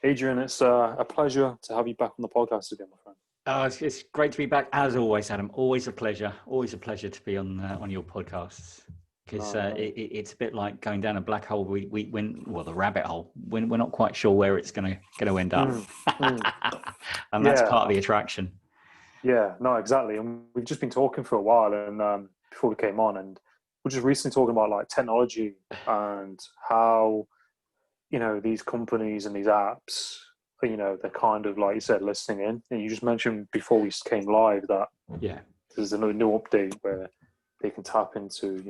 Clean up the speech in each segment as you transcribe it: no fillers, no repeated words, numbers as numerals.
Adrian, it's a pleasure to have you back on the podcast again, my friend. It's great to be back as always, Adam. Always a pleasure. Always a pleasure to be on your podcasts because No. it's a bit like going down a black hole. The rabbit hole. We're not quite sure where it's going to end up, and that's Yeah, part of the attraction. yeah, no, exactly. And we've just been talking for a while, and before we came on, and we're just recently talking about like technology and how these companies and these apps, they're kind of like you said, listening in. And you just mentioned before we came live that there's a new update where they can tap into.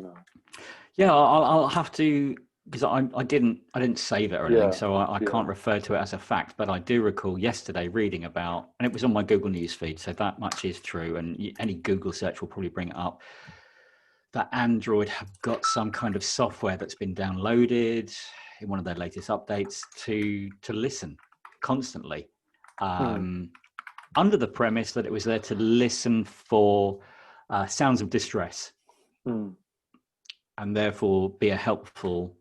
Yeah, I'll have to. Because I didn't save it or anything, so I can't refer to it as a fact. But I do recall yesterday reading about, and it was on my Google News feed, so that much is true. And any Google search will probably bring it up. That Android have got some kind of software that's been downloaded in one of their latest updates to listen constantly, under the premise that it was there to listen for sounds of distress, and therefore be a helpful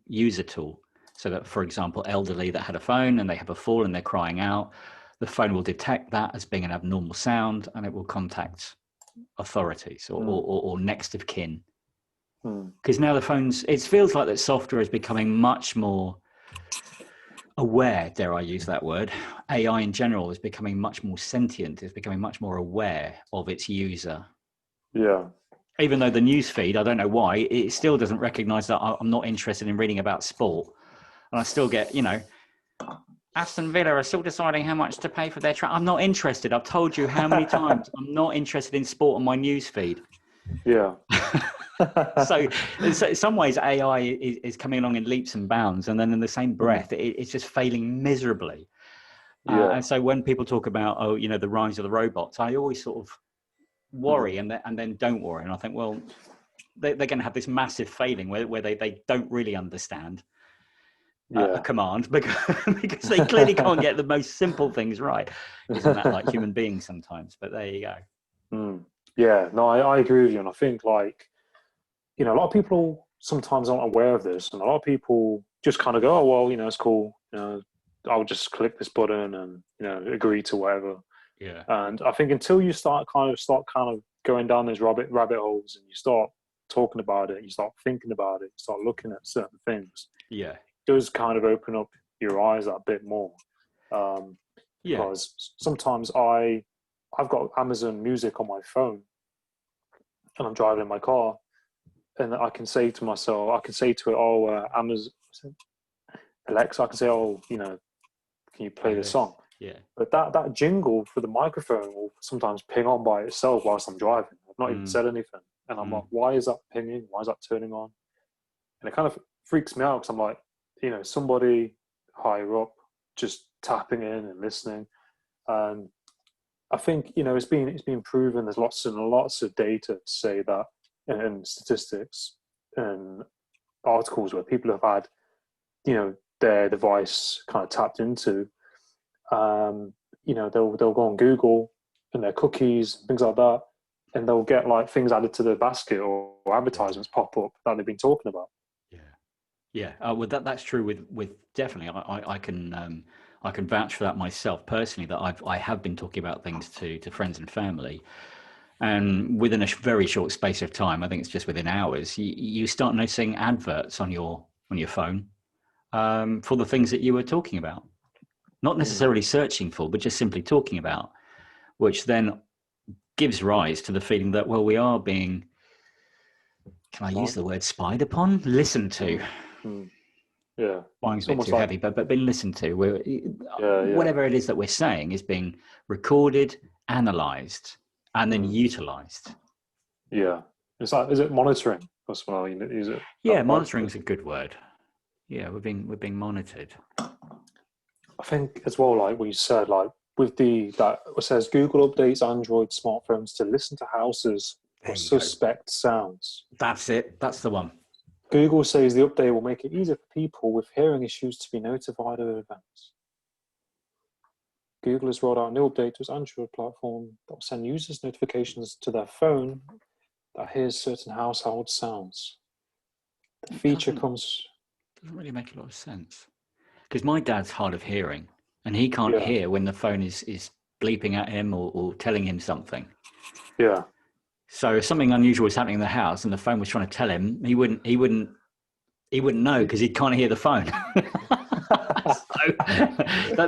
user tool, so that, for example, elderly that had a phone and they have a fall and they're crying out, the phone will detect that as being an abnormal sound and it will contact authorities or next of kin. Because now the phones, it feels like that software is becoming much more aware, dare I use that word. AI in general is becoming much more sentient, is becoming much more aware of its user. Yeah. Even though the news feed, I don't know why, it still doesn't recognize that I'm not interested in reading about sport. And I still get, Aston Villa are still deciding how much to pay for their I'm not interested. I've told you how many times I'm not interested in sport on my news feed. Yeah. So in some ways, AI is coming along in leaps and bounds. And then in the same breath, it's just failing miserably. And so when people talk about, the rise of the robots, I always sort of worry and then don't worry. And I think, well, they're going to have this massive failing where they don't really understand a command because they clearly can't get the most simple things right. Isn't that like human beings sometimes? But there you go. Yeah, no, I agree with you. And I think a lot of people sometimes aren't aware of this. And a lot of people just kind of go, oh, well, it's cool. I'll just click this button and, agree to whatever. Yeah. And I think until you start kind of going down these rabbit holes and you start talking about it, you start thinking about it, you start looking at certain things. Yeah. It does kind of open up your eyes that bit more. Because sometimes I've got Amazon Music on my phone and I'm driving in my car and I can say to it, Amazon, Alexa, I can say, can you play this song? Yeah. But that jingle for the microphone will sometimes ping on by itself whilst I'm driving. I've not even said anything. And I'm like, why is that pinging? Why is that turning on? And it kind of freaks me out because I'm like, somebody higher up just tapping in and listening. And I think, it's been proven. There's lots and lots of data to say that, and statistics and articles where people have had, their device kind of tapped into. They'll go on Google and their cookies, things like that, and they'll get like things added to their basket or advertisements pop up that they've been talking about. Yeah. Well, that's true with definitely. I can vouch for that myself personally. That I have been talking about things to friends and family, and within a very short space of time, I think it's just within hours, you start noticing adverts on your phone for the things that you were talking about. Not necessarily searching for, but just simply talking about, which then gives rise to the feeling that, well, we are being, can I use the word spied upon? Listened to. Yeah. Spying's a bit too heavy, but being listened to. Whatever it is that we're saying is being recorded, analysed, and then utilised. Yeah. Is it monitoring as well? Is it? Yeah, monitoring is a good word. Yeah, we're being monitored. I think as well, like what you said, like with that it says Google updates Android smartphones to listen to houses or suspect sounds. That's it. That's the one. Google says the update will make it easier for people with hearing issues to be notified of events. Google has rolled out a new update to its Android platform that will send users notifications to their phone that hears certain household sounds. The feature doesn't really make a lot of sense. Because my dad's hard of hearing, and he can't Yeah. hear when the phone is bleeping at him or telling him something. Yeah. So if something unusual was happening in the house and the phone was trying to tell him, he wouldn't know because he can't hear the phone. So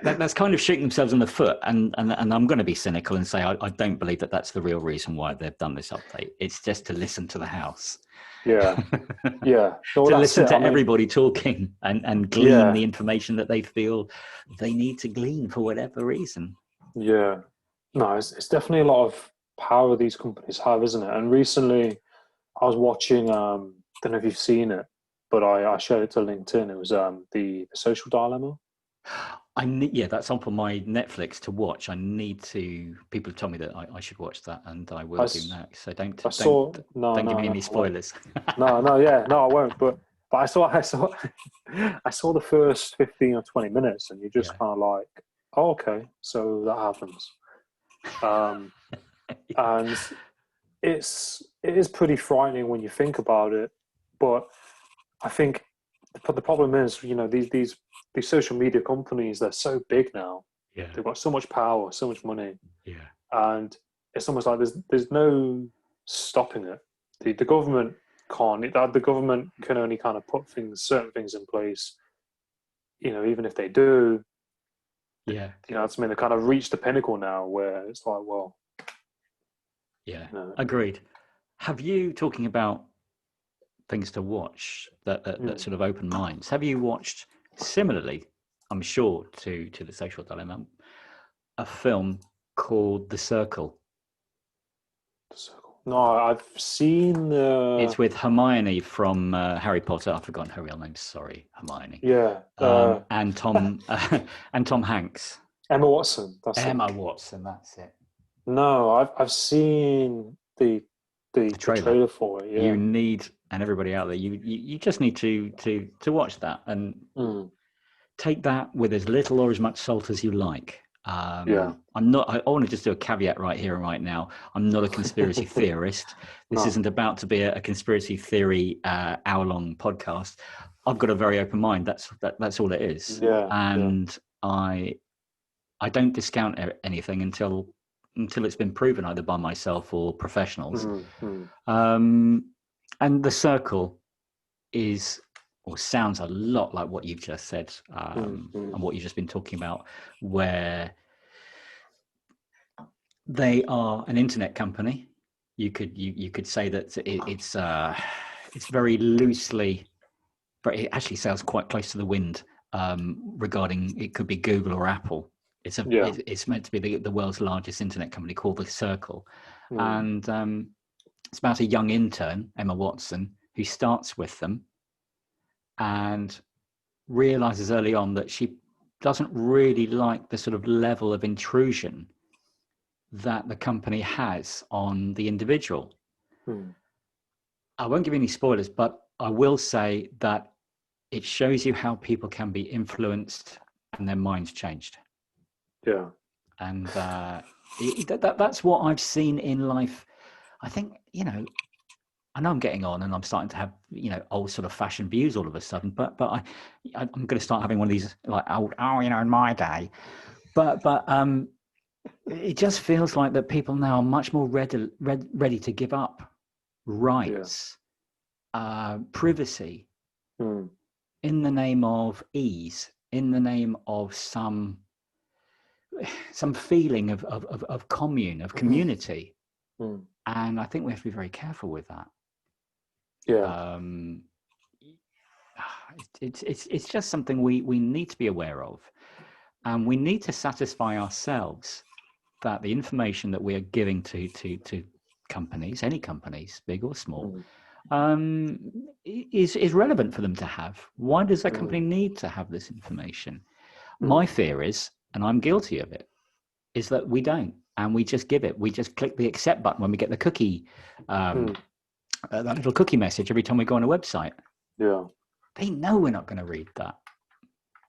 that's kind of shooting themselves in the foot. And I'm going to be cynical and say I don't believe that that's the real reason why they've done this update. It's just to listen to the house. Yeah. Yeah. No, To that's listen it. to I mean, everybody talking and glean the information that they feel they need to glean for whatever reason. yeah. No, it's definitely a lot of power these companies have, isn't it? And recently I was watching, don't know if you've seen it, but I shared it to LinkedIn. It was the social dilemma. That's on for my Netflix to watch. People have told me that I should watch that, and I will do next. So don't give me any spoilers. No, I won't. But I saw I saw the first 15 or 20 minutes, and you're just kind of like, oh, okay, so that happens. And it is pretty frightening when you think about it. But I think the problem is, these social media companies, they're so big now. Yeah. They've got so much power, so much money. Yeah. And it's almost like there's no stopping it. The government can't. The government can only kind of put certain things in place. Even if they do, yeah, it's they kind of reached the pinnacle now where it's like, well, yeah, agreed. Have you, talking about things to watch that sort of open minds, have you watched similarly, I'm sure, to the social dilemma, a film called The Circle? The Circle. No, I've seen It's with Hermione from Harry Potter. I've forgotten her real name. Sorry, Hermione. Yeah. And Tom and Tom Hanks. Emma Watson. Emma Watson. That's it. No, I've seen the trailer for it. Yeah. You need, and everybody out there, you just need to watch that and take that with as little or as much salt as you like. I want to just do a caveat right here and right now. I'm not a conspiracy theorist. This isn't about to be a conspiracy theory hour-long podcast. I've got a very open mind. That's all it is. Yeah. And I don't discount anything until it's been proven either by myself or professionals. And The Circle is, or sounds a lot like what you've just said, and what you've just been talking about, where they are an internet company. You could say that it's very loosely, but it actually sounds quite close to the wind regarding it could be Google or Apple. It's meant to be the world's largest internet company called The Circle, and it's about a young intern, Emma Watson, who starts with them and realizes early on that she doesn't really like the sort of level of intrusion that the company has on the individual. I won't give you any spoilers, but I will say that it shows you how people can be influenced and their minds changed. Yeah. And that's what I've seen in life. I think, I know I'm getting on and I'm starting to have, old sort of fashioned views all of a sudden, but I'm going to start having one of these like old, in my day. But it just feels like that people now are much more ready to give up rights, privacy, in the name of ease, in the name of some feeling of commune, of community. And I think we have to be very careful with that. Yeah. It's just something we need to be aware of, and we need to satisfy ourselves that the information that we are giving to companies, any companies, big or small, is relevant for them to have. Why does that company need to have this information? My fear is, and I'm guilty of it, is that we don't, and we just give it. We just click the accept button when we get the cookie, that little cookie message every time we go on a website. Yeah. They know we're not going to read that.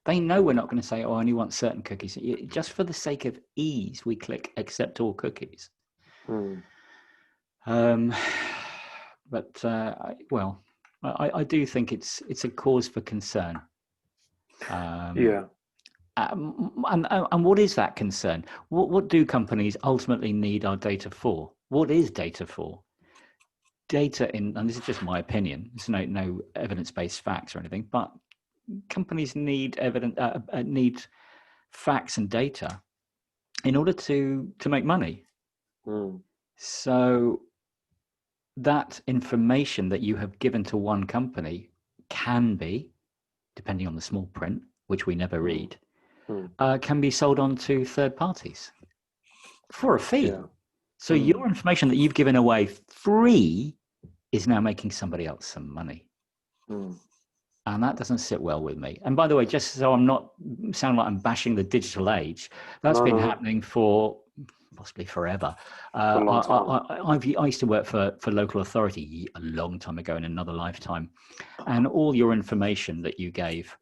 They know we're not going to say, I only want certain cookies. Just for the sake of ease, we click accept all cookies. But I do think it's a cause for concern. Yeah. And what is that concern? What do companies ultimately need our data for? What is data for? Data and this is just my opinion, it's no evidence-based facts or anything, but companies need need facts and data in order to make money. So that information that you have given to one company can be, depending on the small print, which we never read, can be sold on to third parties for a fee. Yeah. So your information that you've given away free is now making somebody else some money. And that doesn't sit well with me. And by the way, just so I'm not sound like I'm bashing the digital age, that's been happening for possibly forever. I used to work for local authority a long time ago in another lifetime. And all your information that you gave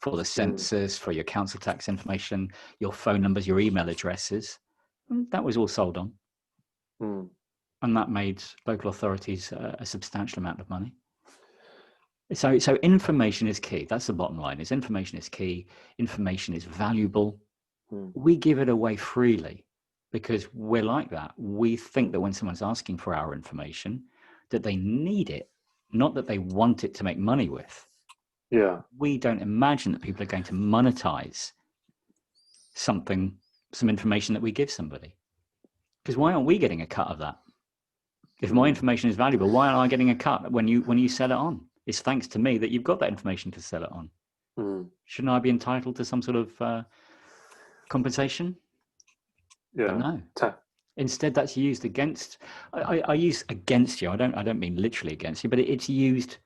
for the census, for your council tax information, your phone numbers, your email addresses, that was all sold on. And that made local authorities a substantial amount of money. So information is key. That's the bottom line. Is information is key. Information is valuable. We give it away freely because we're like that. We think that when someone's asking for our information, that they need it, not that they want it to make money with. Yeah. We don't imagine that people are going to monetize some information that we give somebody. Because why aren't we getting a cut of that? If my information is valuable, why aren't I getting a cut when you sell it on? It's thanks to me that you've got that information to sell it on. Shouldn't I be entitled to some sort of compensation? Yeah. But no. Instead, that's used against. I use against you. I don't mean literally against you, but it's used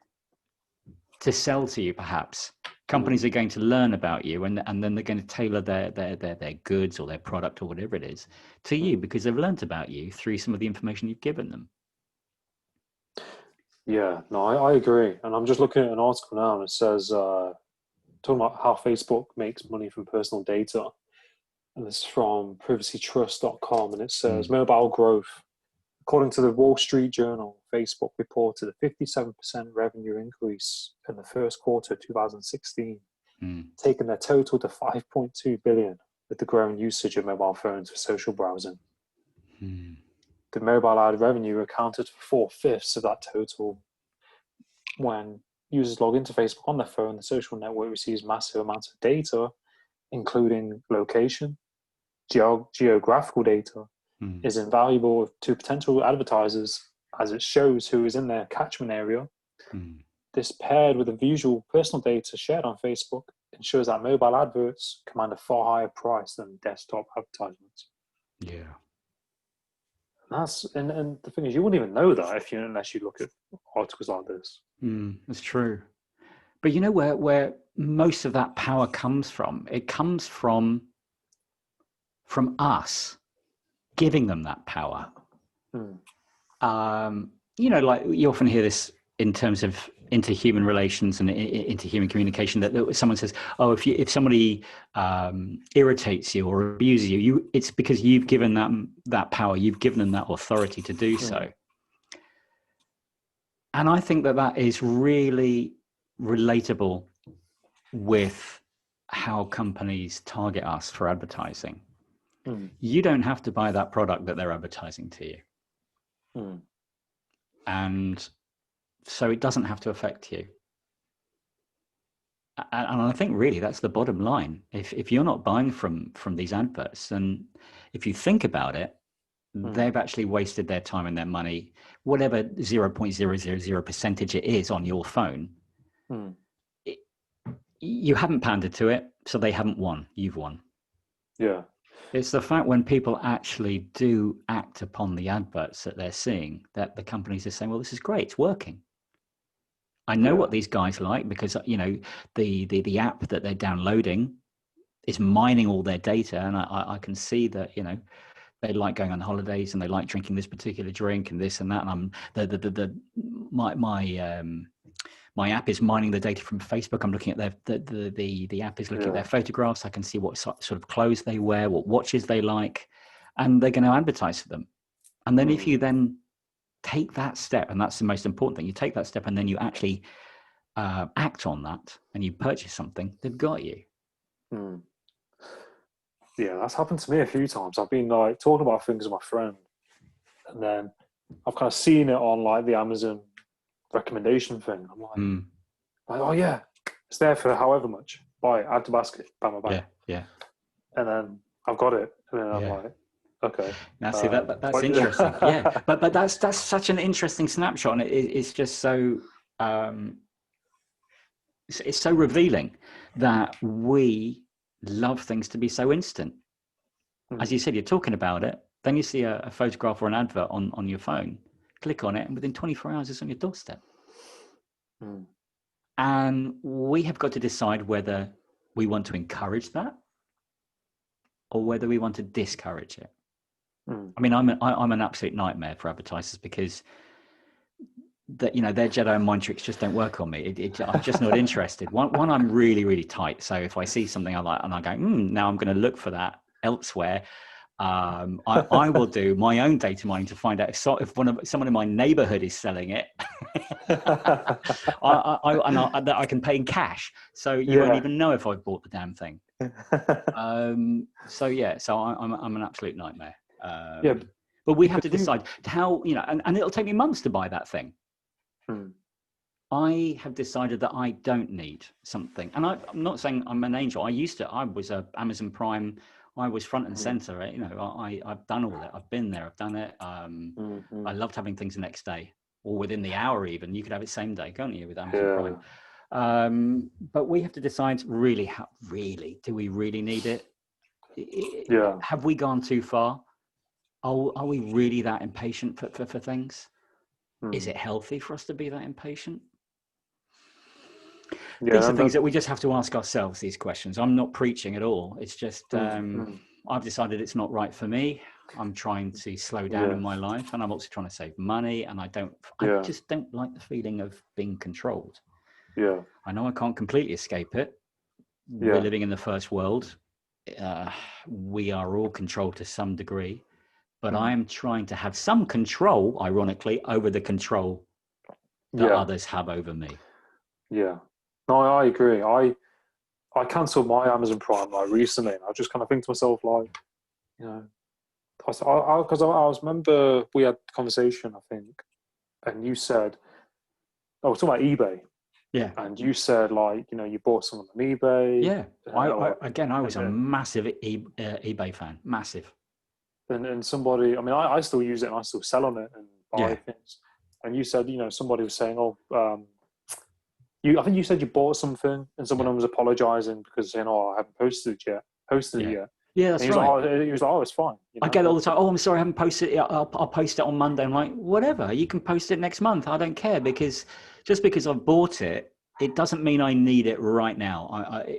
to sell to you. Perhaps companies are going to learn about you, and then they're going to tailor their goods or their product or whatever it is to you because they've learned about you through some of the information you've given them. Yeah, no, I agree. And I'm just looking at an article now and it says, talking about how Facebook makes money from personal data. And this is from privacytrust.com. And it says mobile growth. According to the Wall Street Journal, Facebook reported a 57% revenue increase in the first quarter of 2016, taking their total to 5.2 billion with the growing usage of mobile phones for social browsing. The mobile ad revenue accounted for 4/5 of that total. When users log into Facebook on their phone, the social network receives massive amounts of data, including location, geographical data, is invaluable to potential advertisers as it shows who is in their catchment area. This paired with the visual personal data shared on Facebook ensures that mobile adverts command a far higher price than desktop advertisements. Yeah. And the thing is, you wouldn't even know that unless you look at articles like this. That's true. But you know where most of that power comes from? It comes from us giving them that power. Like you often hear this in terms of interhuman relations and interhuman communication, that someone says, "Oh, if somebody irritates you or abuses you, it's because you've given them that power, you've given them that authority to do so." And I think that is really relatable with how companies target us for advertising. You don't have to buy that product that they're advertising to you. And so it doesn't have to affect you. And I think really that's the bottom line. If you're not buying from these adverts, then if you think about it, they've actually wasted their time and their money, whatever 0.000% it is on your phone. You haven't pandered to it, so they haven't won. You've won. Yeah. It's the fact when people actually do act upon the adverts that they're seeing that the companies are saying, well, this is great, it's working. I know what these guys like because, the app that they're downloading is mining all their data. And I can see that, they like going on holidays and they like drinking this particular drink and this and that. And my app is mining the data from Facebook. I'm looking at the app is looking at their photographs. I can see what sort of clothes they wear, what watches they like, and they're going to advertise for them. And then if you then take that step, and that's the most important thing, you take that step and then you actually act on that and you purchase something, they've got you. Mm. Yeah, that's happened to me a few times. I've been like talking about things with my friend, and then I've kind of seen it on like the Amazon recommendation thing. I'm like, oh yeah, it's there for however much. Buy it, add to basket, bam, bam, Yeah. and then I've got it, and then I'm Yeah. like, okay. Now, see that's interesting. Yeah, but that's such an interesting snapshot, and it's just so it's so revealing that we love things to be so instant. As you said, you're talking about it, then you see a photograph or an advert on your phone, click on it, and within 24 hours it's on your doorstep. And we have got to decide whether we want to encourage that or whether we want to discourage it. I mean, I'm an absolute nightmare for advertisers because their Jedi mind tricks just don't work on me. I'm just not interested. One, I'm really, really tight. So if I see something I like and I go, now I'm going to look for that elsewhere. I will do my own data mining to find out if someone in my neighborhood is selling it. I can pay in cash, so you won't even know if I've bought the damn thing. So I'm an absolute nightmare. But we have to decide how, and it'll take me months to buy that thing. I have decided that I don't need something, and I'm not saying I'm an angel. I was a Amazon Prime. I was front and center. I've done all that. I've been there. I've done it. I loved having things the next day or within the hour. Even you could have it same day, can't you, with Amazon Prime? But we have to decide really, do we really need it? Have we gone too far? Are we really that impatient for things? Is it healthy for us to be that impatient? These are things that we just have to ask ourselves, these questions. I'm not preaching at all. It's just I've decided it's not right for me. I'm trying to slow down in my life, and I'm also trying to save money, and I just don't like the feeling of being controlled. I know I can't completely escape it. We're living in the first world. We are all controlled to some degree, but I am trying to have some control, ironically, over the control that others have over me. No, I agree. I cancelled my Amazon Prime recently, and I just kind of think to myself, because I remember we had a conversation, I think, and you said, I was talking about eBay. Yeah. And you said, you bought something on eBay. Yeah. I was a massive eBay fan. Massive. And somebody, I mean, I still use it and I still sell on it and buy things. And you said, somebody was saying, I think you said you bought something and someone was apologizing because saying, I haven't posted it yet. Yeah, that's right. He was like, it's fine. I get it all the time. I'm sorry, I haven't posted it. I'll post it on Monday. I'm like, whatever. You can post it next month. I don't care, because just because I've bought it, it doesn't mean I need it right now.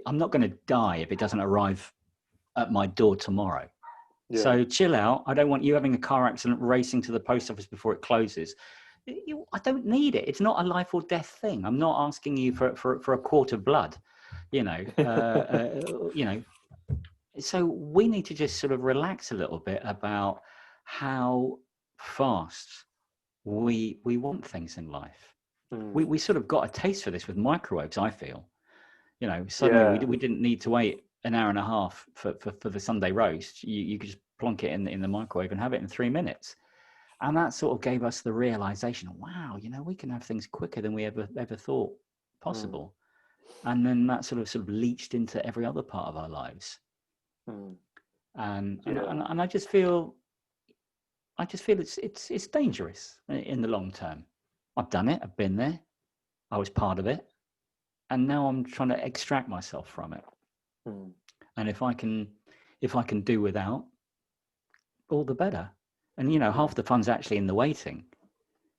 I'm not going to die if it doesn't arrive at my door tomorrow. So chill out. I don't want you having a car accident racing to the post office before it closes. I don't need it. It's not a life or death thing. I'm not asking you for a quart of blood, So we need to just sort of relax a little bit about how fast we want things in life. We sort of got a taste for this with microwaves, I feel. Suddenly we didn't need to wait an hour and a half for the Sunday roast. You could just plonk it in the microwave and have it in 3 minutes. And that sort of gave us the realization, wow, we can have things quicker than we ever thought possible. And then that sort of leached into every other part of our lives. And I just feel it's dangerous in the long term. I've done it. I've been there. I was part of it. And now I'm trying to extract myself from it. And if I can do without, all the better. And, half the fun's actually in the waiting.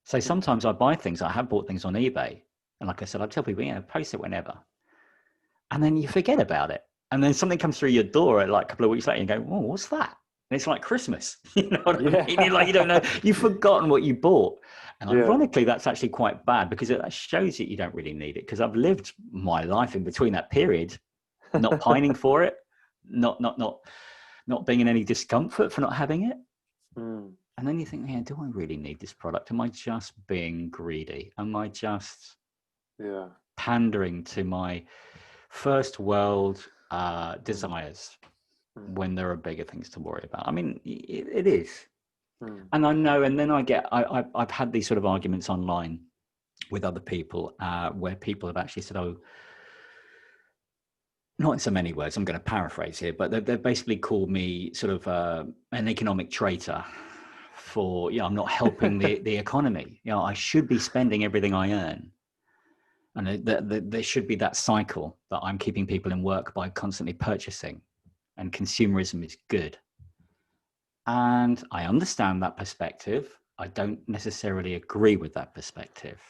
So sometimes I buy things. I have bought things on eBay. And like I said, I tell people, post it whenever. And then you forget about it. And then something comes through your door a couple of weeks later and you go, oh, what's that? And it's like Christmas. You know what I mean? You don't know. You've forgotten what you bought. And ironically, that's actually quite bad because it shows that you don't really need it. Because I've lived my life in between that period, not pining for it, not being in any discomfort for not having it. And then you think, do I really need this product? Am I just being greedy? Am I just pandering to my first world desires when there are bigger things to worry about. I mean, it is. And I know, and then I've had these sort of arguments online with other people where people have actually said, oh, not in so many words, I'm going to paraphrase here, but they've basically called me sort of an economic traitor for, I'm not helping the economy. I should be spending everything I earn. And there should be that cycle that I'm keeping people in work by constantly purchasing, and consumerism is good. And I understand that perspective. I don't necessarily agree with that perspective.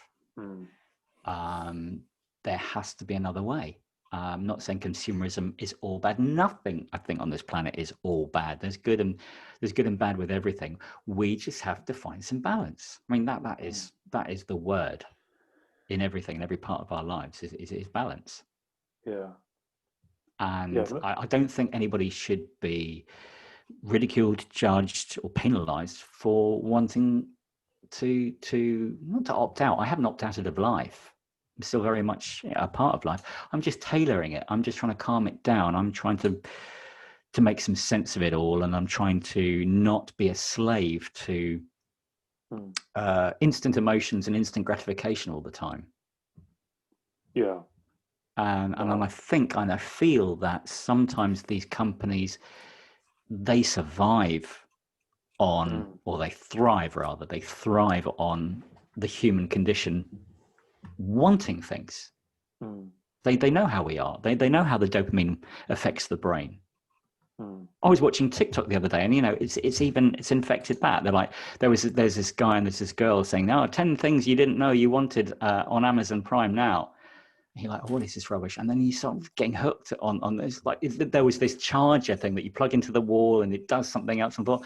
There has to be another way. I'm not saying consumerism is all bad. Nothing, I think, on this planet is all bad. There's good and bad with everything. We just have to find some balance. I mean, that is the word in everything, in every part of our lives is balance. Yeah. And I don't think anybody should be ridiculed, judged, or penalized for wanting to not to opt out. I haven't opted out of life. I'm still very much a part of life. I'm just tailoring it. I'm just trying to calm it down. I'm trying to make some sense of it all, and I'm trying to not be a slave to instant emotions and instant gratification all the time. Yeah. And I think and I feel that sometimes these companies, they survive on, or they thrive on the human condition wanting things. They know how we are. They know how the dopamine affects the brain. I was watching TikTok the other day, and it's infected that. They're like, there's this guy and there's this girl saying, "Now, 10 things you didn't know you wanted on Amazon Prime now." And you're like, oh, what is this rubbish? And then you start getting hooked on this. Like, there was this charger thing that you plug into the wall and it does something else. And I thought,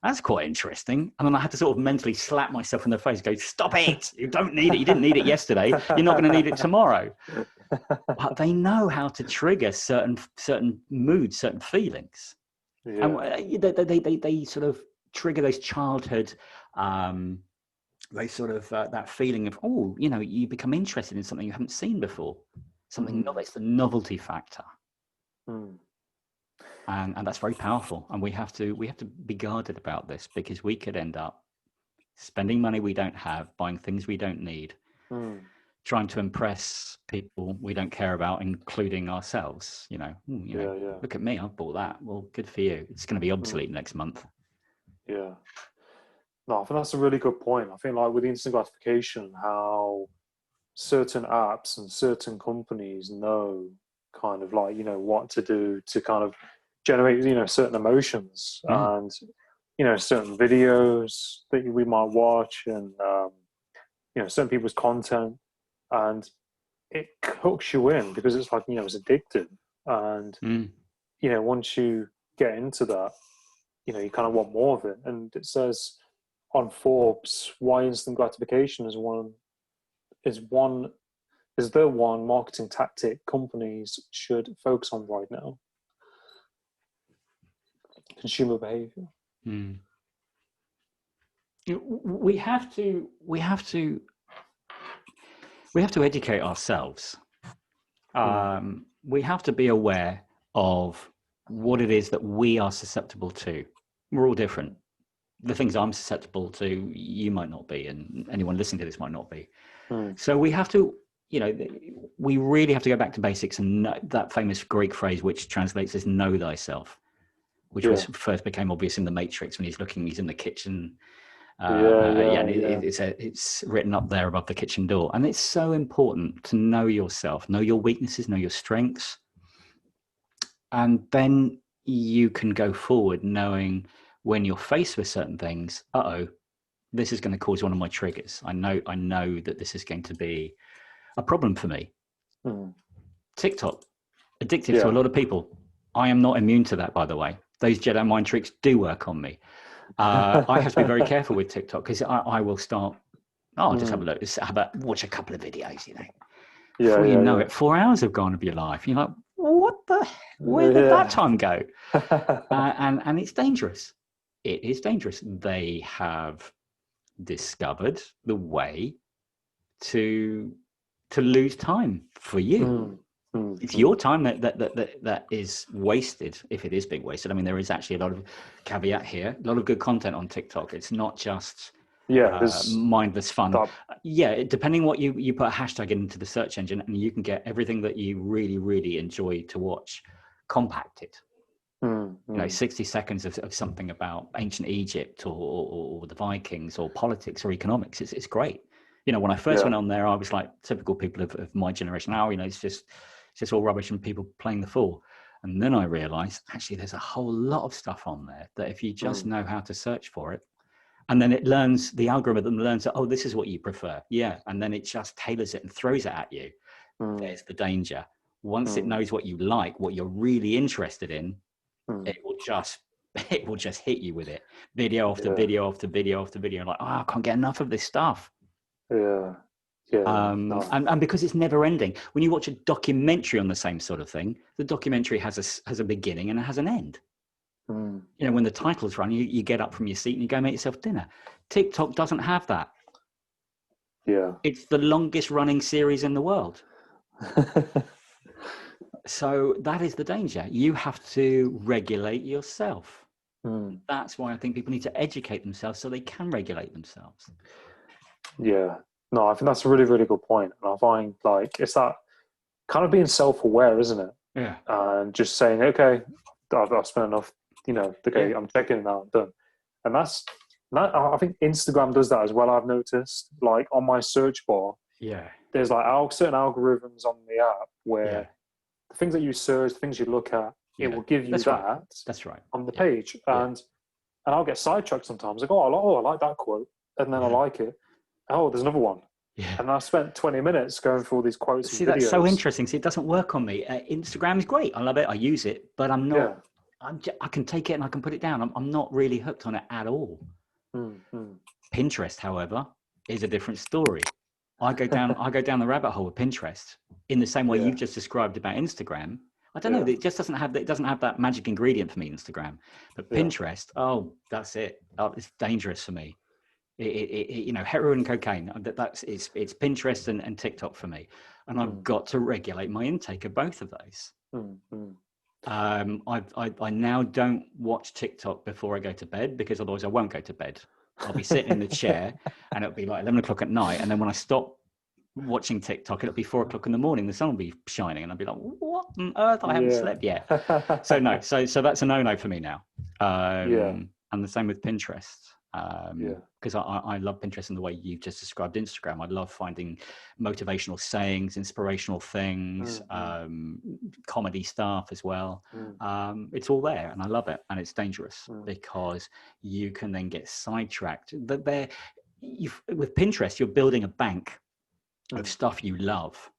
that's quite interesting. And then I had to sort of mentally slap myself in the face, go, stop it. You don't need it. You didn't need it yesterday. You're not going to need it tomorrow. But they know how to trigger certain moods, certain feelings. Yeah. And they sort of trigger those childhood they sort of that feeling of, you become interested in something you haven't seen before, something novel. It's the novelty factor, and that's very powerful. And we have to be guarded about this, because we could end up spending money we don't have, buying things we don't need, trying to impress people we don't care about, including ourselves. Look at me, I've bought that. Well, good for you. It's going to be obsolete next month. Yeah. No, I think that's a really good point. I think, like, with instant gratification, how certain apps and certain companies know kind of like, what to do to kind of generate, certain emotions and, certain videos that we might watch and, certain people's content, and it hooks you in because it's like, it's addictive. And, once you get into that, you kind of want more of it. And it says on Forbes why instant gratification is the one marketing tactic companies should focus on right now. Consumer behavior. We have to educate ourselves. We have to be aware of what it is that we are susceptible to. We're all different. The things I'm susceptible to, you might not be, and anyone listening to this might not be. So we have to, we really have to go back to basics, and that famous Greek phrase, which translates as "know thyself," which first became obvious in The Matrix when he's in the kitchen. It's written up there above the kitchen door, and it's so important to know yourself, know your weaknesses, know your strengths, and then you can go forward knowing, when you're faced with certain things, this is going to cause one of my triggers. I know that this is going to be a problem for me. TikTok, addictive to a lot of people. I am not immune to that, by the way. Those Jedi mind tricks do work on me. I have to be very careful with TikTok, because I will start, I'll just have a look. How about watch a couple of videos, Before you know it, 4 hours have gone of your life. You're like, where did that time go? And it's dangerous. It is dangerous. They have discovered the way to to lose time for you. It's your time that is wasted, if it is being wasted. I mean, there is actually a lot of caveat here, a lot of good content on TikTok. It's not just mindless fun. Depending what you put a hashtag into the search engine, and you can get everything that you really, really enjoy to watch compacted. 60 seconds of something about ancient Egypt or the Vikings or politics or economics. It's great. When I first went on there, I was like typical people of my generation. Now, it's just all rubbish and people playing the fool. And then I realized actually there's a whole lot of stuff on there that if you just know how to search for it, and then the algorithm learns that, oh, this is what you prefer. Yeah. And then it just tailors it and throws it at you. There's the danger. Once it knows what you like, what you're really interested in, it will just hit you with it. Video after video after video after video. Like, I can't get enough of this stuff. And because it's never ending. When you watch a documentary on the same sort of thing, the documentary has a beginning and it has an end. When the titles run, you get up from your seat and you go make yourself dinner. TikTok doesn't have that. It's the longest running series in the world. So that is the danger. You have to regulate yourself. That's why I think people need to educate themselves so they can regulate themselves. No, I think that's a really, really good point. And I find like it's that kind of being self-aware, isn't it? Yeah. And just saying, okay, I've spent enough, okay, I'm checking now, I'm done. And I think Instagram does that as well, I've noticed. Like on my search bar, there's like certain algorithms on the app where the things that you search, the things you look at, it will give you That's right. on the page. And I'll get sidetracked sometimes. I go, I like that quote. And then I like it. Oh, there's another one. And I spent 20 minutes going through all these quotes. See, that's so interesting. See, it doesn't work on me. Instagram is great. I love it. I use it, but I'm not, I can take it and I can put it down. I'm not really hooked on it at all. Pinterest, however, is a different story. I go down the rabbit hole with Pinterest in the same way you've just described about Instagram. I don't know. It just doesn't have that magic ingredient for me, Instagram. But Pinterest, that's it. Oh, it's dangerous for me. Heroin and cocaine. It's Pinterest and TikTok for me, and I've got to regulate my intake of both of those. I now don't watch TikTok before I go to bed because otherwise I won't go to bed. I'll be sitting in the chair and it'll be like 11 o'clock at night, and then when I stop watching TikTok, it'll be 4 o'clock in the morning. The sun will be shining, and I'll be like, "What on earth? I haven't slept yet." So no, so that's a no for me now. And the same with Pinterest. Because I love Pinterest in the way you've just described Instagram. I love finding motivational sayings, inspirational things, comedy stuff as well. It's all there and I love it. And it's dangerous because you can then get sidetracked. With Pinterest, you're building a bank of stuff you love.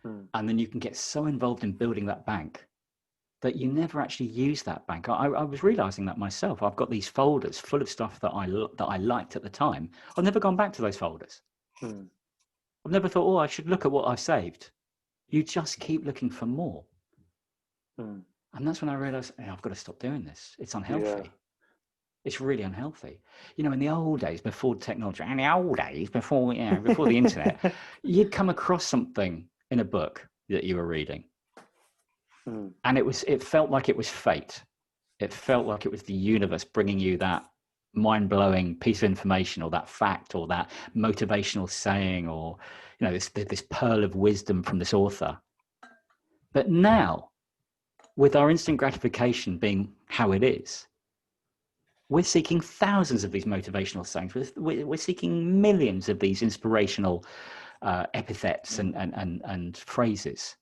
And then you can get so involved in building that bank that you never actually use that bank. I was realizing that myself. I've got these folders full of stuff that I liked at the time. I've never gone back to those folders. I've never thought, I should look at what I've saved. You just keep looking for more. And that's when I realized, I've got to stop doing this. It's unhealthy. It's really unhealthy. In the old days, before technology, before the internet, you'd come across something in a book that you were reading. And it felt like it was fate. It felt like it was the universe bringing you that mind-blowing piece of information or that fact or that motivational saying or, this pearl of wisdom from this author. But now, with our instant gratification being how it is, we're seeking thousands of these motivational sayings. We're seeking millions of these inspirational epithets and phrases.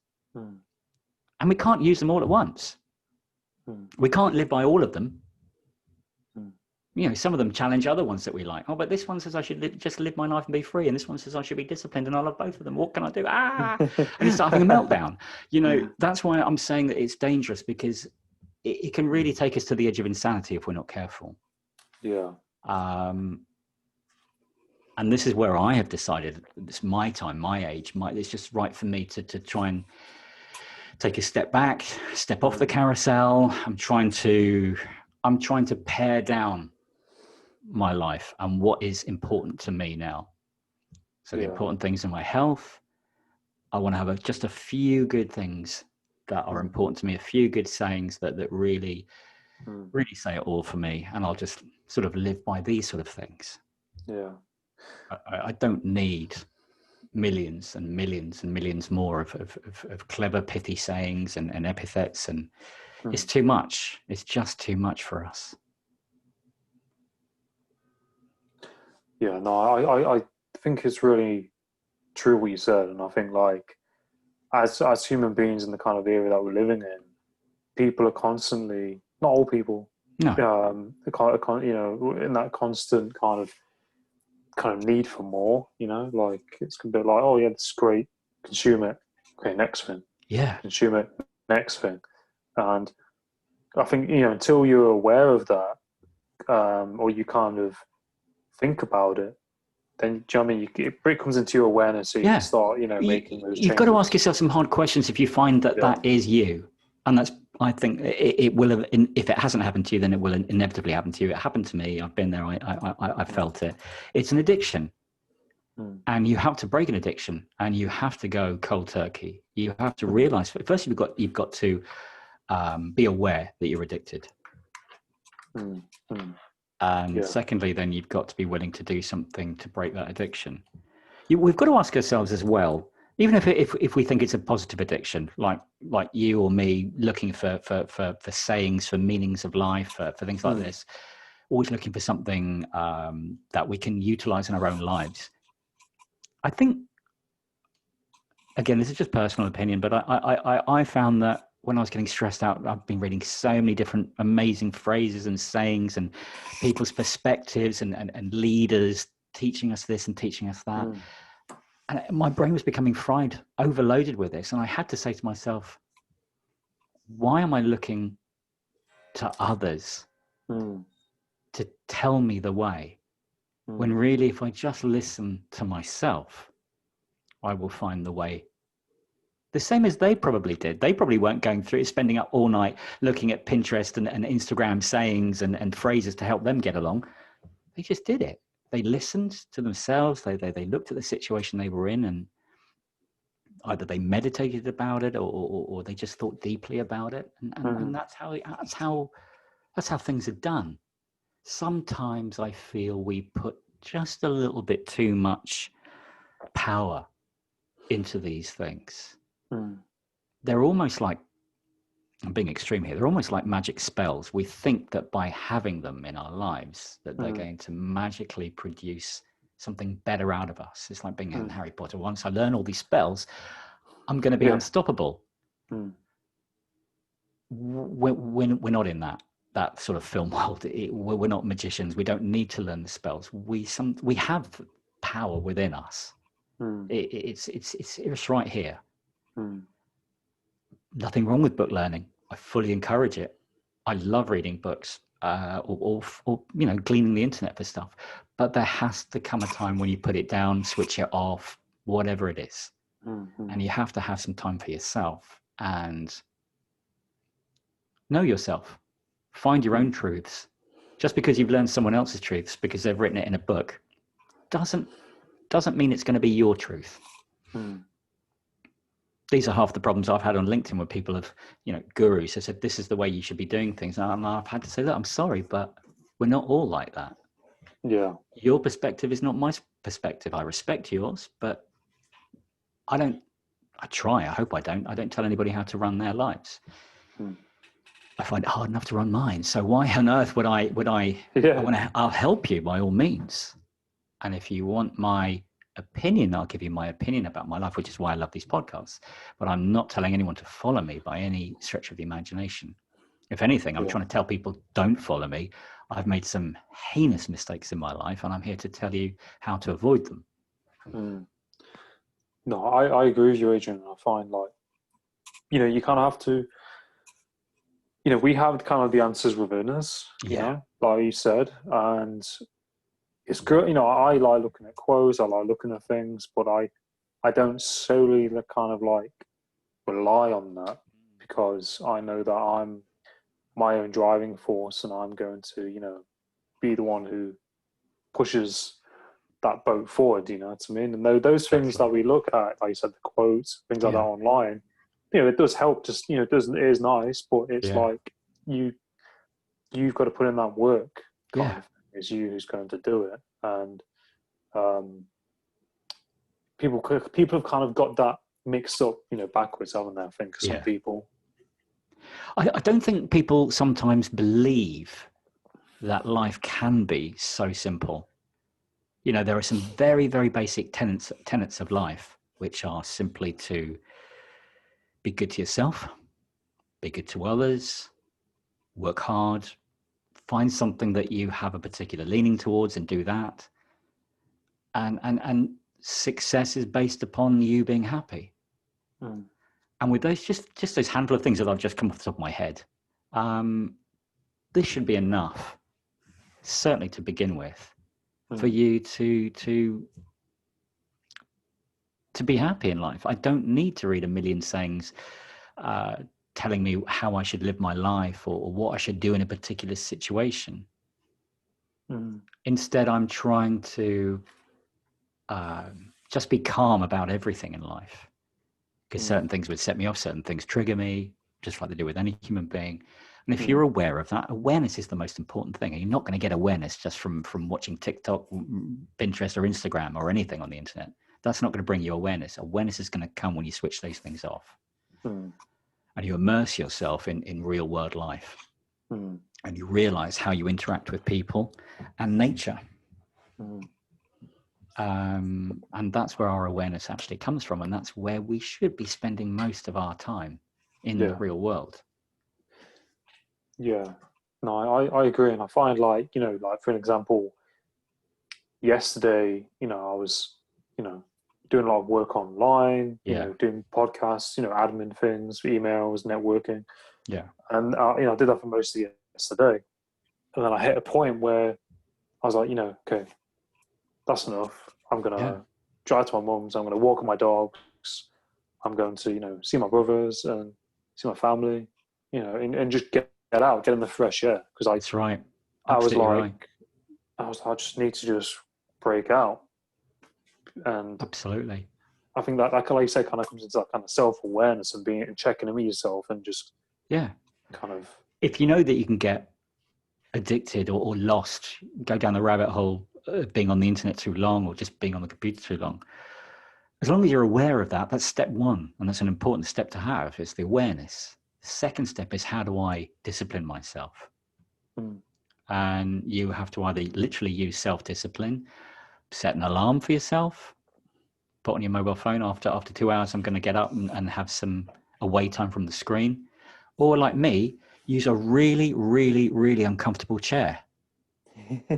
And we can't use them all at once. We can't live by all of them. Some of them challenge other ones that we like. But this one says I should just live my life and be free. And this one says I should be disciplined, and I love both of them. What can I do? And you start having a meltdown. That's why I'm saying that it's dangerous, because it can really take us to the edge of insanity if we're not careful. And this is where I have decided it's my time, my age. It's just right for me to try and take a step back, step off the carousel. I'm trying to pare down my life and what is important to me now. So the important things are my health, I want to have just a few good things that are important to me, a few good sayings that really, really say it all for me. And I'll just sort of live by these sort of things. Yeah. I don't need millions and millions and millions more of clever, pithy sayings and epithets. And it's too much. It's just too much for us. Yeah, no, I think it's really true what you said. And I think like as human beings in the kind of era that we're living in, people are constantly, not all people, No. you know, in that constant kind of need for more, you know, like it's a bit like, oh yeah, this is great, consume it, okay, next thing, Yeah. consume it, next thing. And I think, you know, until you're aware of that, or you kind of think about it, then, do you know what I mean, it comes into your awareness, so you can start, you know, making those changes. You've got to ask yourself some hard questions if you find that that is you. And that's, I think it will have, if it hasn't happened to you, then it will inevitably happen to you. It happened to me. I've been there. I felt it. It's an addiction. And you have to break an addiction, and you have to go cold turkey. You have to realize, first you've got to be aware that you're addicted. And secondly, then you've got to be willing to do something to break that addiction. We've got to ask ourselves as well, even if we think it's a positive addiction, like you or me, looking for sayings, for meanings of life, for things like this, always looking for something that we can utilize in our own lives. I think, again, this is just personal opinion, but I found that when I was getting stressed out, I've been reading so many different amazing phrases and sayings and people's perspectives and leaders teaching us this and teaching us that. And my brain was becoming fried, overloaded with this. And I had to say to myself, why am I looking to others to tell me the way? When really, if I just listen to myself, I will find the way. The same as they probably did. They probably weren't going through, spending up all night looking at Pinterest and Instagram sayings and phrases to help them get along. They just did it. They listened to themselves. They looked at the situation they were in, and either they meditated about it or they just thought deeply about it. And that's how things are done. Sometimes I feel we put just a little bit too much power into these things. They're almost like, I'm being extreme here, they're almost like magic spells. We think that by having them in our lives that they're going to magically produce something better out of us. It's like being in Harry Potter. Once I learn all these spells, I'm going to be unstoppable. We're not in that sort of film world. We're not magicians. We don't need to learn the spells. We have power within us. It's right here. Nothing wrong with book learning. I fully encourage it. I love reading books or you know, gleaning the internet for stuff. But there has to come a time when you put it down, switch it off, whatever it is. And you have to have some time for yourself and know yourself. Find your own truths. Just because you've learned someone else's truths because they've written it in a book doesn't mean it's going to be your truth. These are half the problems I've had on LinkedIn where people have, you know, gurus have said, this is the way you should be doing things. And I've had to say, look, I'm sorry, but we're not all like that. Yeah. Your perspective is not my perspective. I respect yours, but I hope I don't tell anybody how to run their lives. I find it hard enough to run mine. So why on earth would I I'll help you by all means. And if you want my opinion, I'll give you my opinion about my life, which is why I love these podcasts. But I'm not telling anyone to follow me by any stretch of the imagination. If anything, I'm trying to tell people, don't follow me. I've made some heinous mistakes in my life, and I'm here to tell you how to avoid them. No, I agree with you, Adrian. I find, like, you know, you kind of have to, you know, we have kind of the answers within us, you know, like you said, and it's good. You know, I like looking at quotes, I like looking at things, but I don't solely kind of like rely on that, because I know that I'm my own driving force, and I'm going to, you know, be the one who pushes that boat forward, you know what I mean? And those things that we look at, like you said, the quotes, things like that online, you know, it does help. Just, you know, it is nice, but it's like you've got to put in that work. Kind of, it's you who's going to do it, and people have kind of got that mixed up, you know, backwards, haven't they? I think some people. I don't think people sometimes believe that life can be so simple. You know, there are some very, very basic tenets of life, which are simply to be good to yourself, be good to others, work hard, find something that you have a particular leaning towards and do that. And success is based upon you being happy. Mm. And with those, just those handful of things that I've just come off the top of my head, this should be enough, certainly to begin with, for you to be happy in life. I don't need to read a million sayings telling me how I should live my life or what I should do in a particular situation. Instead, I'm trying to just be calm about everything in life, because certain things would set me off, certain things trigger me, just like they do with any human being. And if you're aware of that, awareness is the most important thing. And you're not going to get awareness just from watching TikTok, Pinterest, or Instagram, or anything on the internet. That's not going to bring you awareness. Awareness is going to come when you switch those things off. And you immerse yourself in real world life. And you realize how you interact with people and nature. And that's where our awareness actually comes from. And that's where we should be spending most of our time in the real world. Yeah, no, I agree. And I find, like, you know, like, for an example, yesterday, you know, I was, you know, doing a lot of work online, you know, doing podcasts, you know, admin things, emails, networking. Yeah. And, you know, I did that for most of yesterday. And then I hit a point where I was like, you know, okay, that's enough. I'm going to drive to my mum's. I'm going to walk with my dogs. I'm going to, you know, see my brothers and see my family, you know, and just get out, get in the fresh air. Because that's right. Absolutely I was like, I just need to just break out. And absolutely, I think that like you say, kind of comes into that kind of self-awareness and being and checking in with yourself and just kind of. If you know that you can get addicted or lost, go down the rabbit hole of being on the internet too long or just being on the computer too long, as long as you're aware of that, that's step one, and that's an important step to have, is the awareness. The second step is, how do I discipline myself? And you have to either literally use self-discipline, set an alarm for yourself, put on your mobile phone, after 2 hours I'm going to get up and have some away time from the screen, or like me, use a really, really, really uncomfortable chair.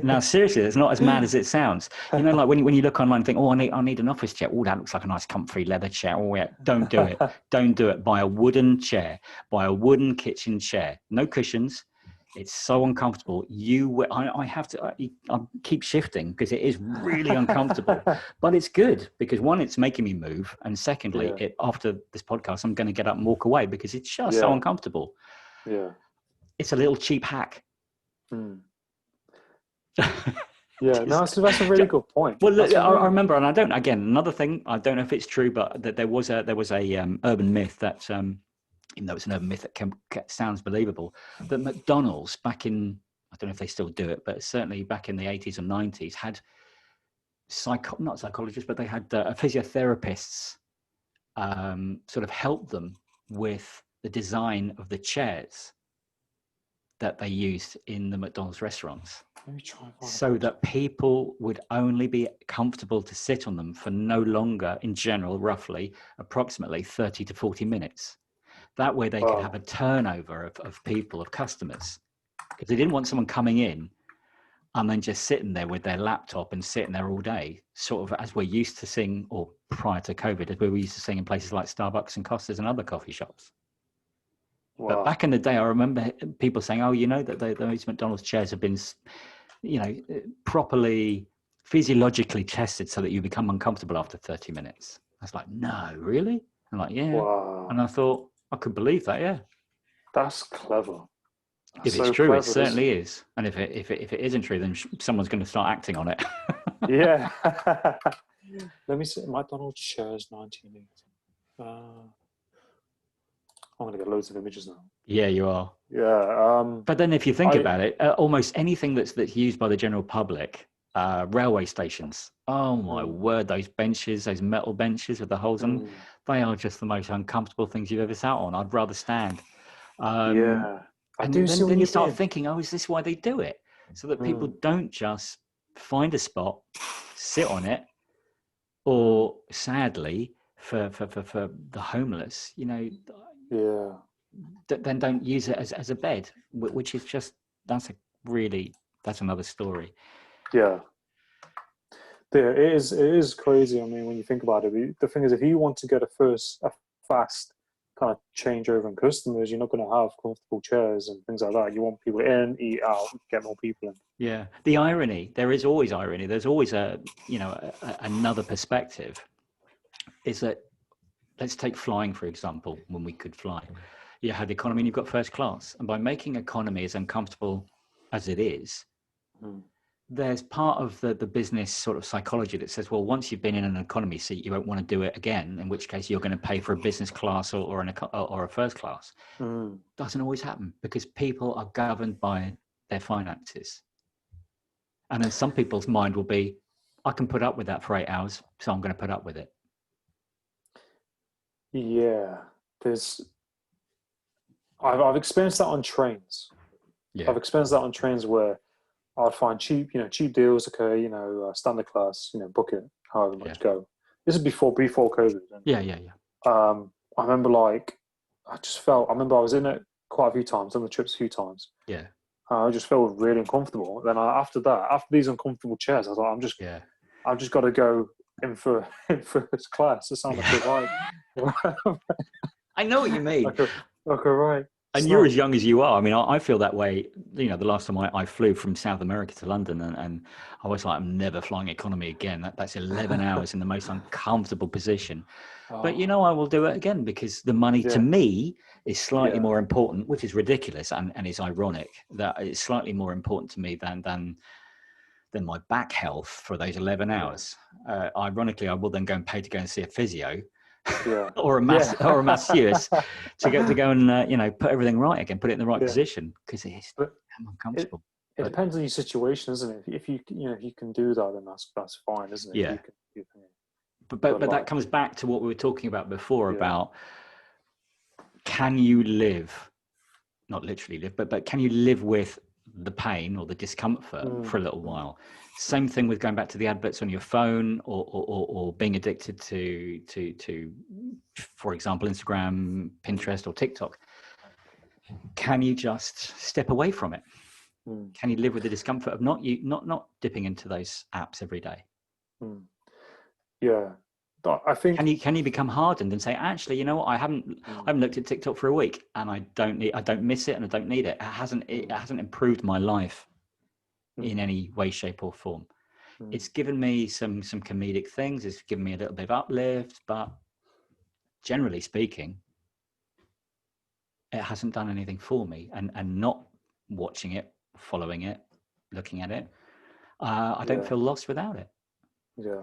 Now, seriously, it's not as mad as it sounds. You know, like when you look online and think, oh, I need an office chair. Oh, that looks like a nice comfy leather chair. Oh, yeah, don't do it. Don't do it. Buy a wooden chair. Buy a wooden kitchen chair. No cushions. It's so uncomfortable. I have to I keep shifting because it is really uncomfortable. But it's good because, one, it's making me move. And secondly, after this podcast, I'm going to get up and walk away because it's just so uncomfortable. Yeah. It's a little cheap hack. Yeah, no, that's a really good point. Well, I remember, and another thing, I don't know if it's true, but that there was a urban myth that, even though it's an urban myth that sounds believable, that McDonald's back in, I don't know if they still do it, but certainly back in the 80s and 90s had not psychologists, but they had physiotherapists sort of help them with the design of the chairs that they used in the McDonald's restaurants, so that people would only be comfortable to sit on them for no longer, in general, roughly, approximately 30 to 40 minutes. That way they could have a turnover of people, of customers, because they didn't want someone coming in and then just sitting there with their laptop and sitting there all day, sort of as we're used to seeing, or prior to COVID, as we were used to seeing in places like Starbucks and Costas and other coffee shops. Wow. But back in the day, I remember people saying, oh, you know, that those McDonald's chairs have been, you know, properly physiologically tested so that you become uncomfortable after 30 minutes. I was like, no, really? I'm like, yeah. Wow. And I thought, I could believe that, yeah. That's clever. If it's true, it certainly is. And if it isn't true, then someone's going to start acting on it. Yeah. Let me see. McDonald's shares 1980. I'm gonna get loads of images now. Yeah, you are. Yeah. But then if you think about it, almost anything that's used by the general public, railway stations, oh my word, those benches, those metal benches with the holes in them, they are just the most uncomfortable things you've ever sat on. I'd rather stand. Yeah. I And do see what then you you start mean. thinking, oh, is this why they do it? So that people don't just find a spot, sit on it, or sadly, for the homeless, Yeah. then don't use it as a bed, which is just, that's another story. Yeah. There, it is crazy. I mean, when you think about it, the thing is, if you want to get a fast kind of changeover in customers, you're not going to have comfortable chairs and things like that. You want people in, eat out, get more people in. Yeah, the irony, there is always irony. There's always another perspective. Is that, let's take flying for example. When we could fly, you had economy and you've got first class, and by making economy as uncomfortable as it is, there's part of the business sort of psychology that says, well, once you've been in an economy seat, you won't want to do it again, in which case you're going to pay for a business class or a first class. Doesn't always happen, because people are governed by their finances. And then some people's mind will be, I can put up with that for 8 hours, so I'm going to put up with it. Yeah, I've experienced that on trains. Yeah. I've experienced that on trains where I'd find cheap deals. Okay, standard class, book it, however much go. This is before COVID. Yeah. I remember I remember I was in it quite a few times, on the trips a few times. Yeah. I just felt really uncomfortable. Then after these uncomfortable chairs, I was like, I've just got to go in for first class. It sounds like a right. I know what you mean. like a right. And you're as young as you are. I mean, I feel that way. The last time I flew from South America to London, and I was like, I'm never flying economy again. That's 11 hours in the most uncomfortable position. But I will do it again, because the money to me is slightly more important, which is ridiculous and is ironic that it's slightly more important to me than my back health for those 11 hours. Ironically, I will then go and pay to go and see a physio. or a masseuse to go and put everything right again, put it in the right position, because it's uncomfortable. It depends on your situation, isn't it? If you can do that, then that's fine, isn't it? Yeah. But that comes back to what we were talking about before about, can you live, not literally live, but can you live with the pain or the discomfort for a little while? Same thing with going back to the adverts on your phone, or being addicted to, for example, Instagram, Pinterest, or TikTok. Can you just step away from it? Can you live with the discomfort of not dipping into those apps every day? Yeah, I think. Can you become hardened and say, actually, you know what? I haven't looked at TikTok for a week, and I don't miss it, and I don't need it. It hasn't improved my life in any way, shape, or form. It's given me some comedic things. It's given me a little bit of uplift, but generally speaking, it hasn't done anything for me. And not watching it, following it, looking at it, I don't feel lost without it. Yeah.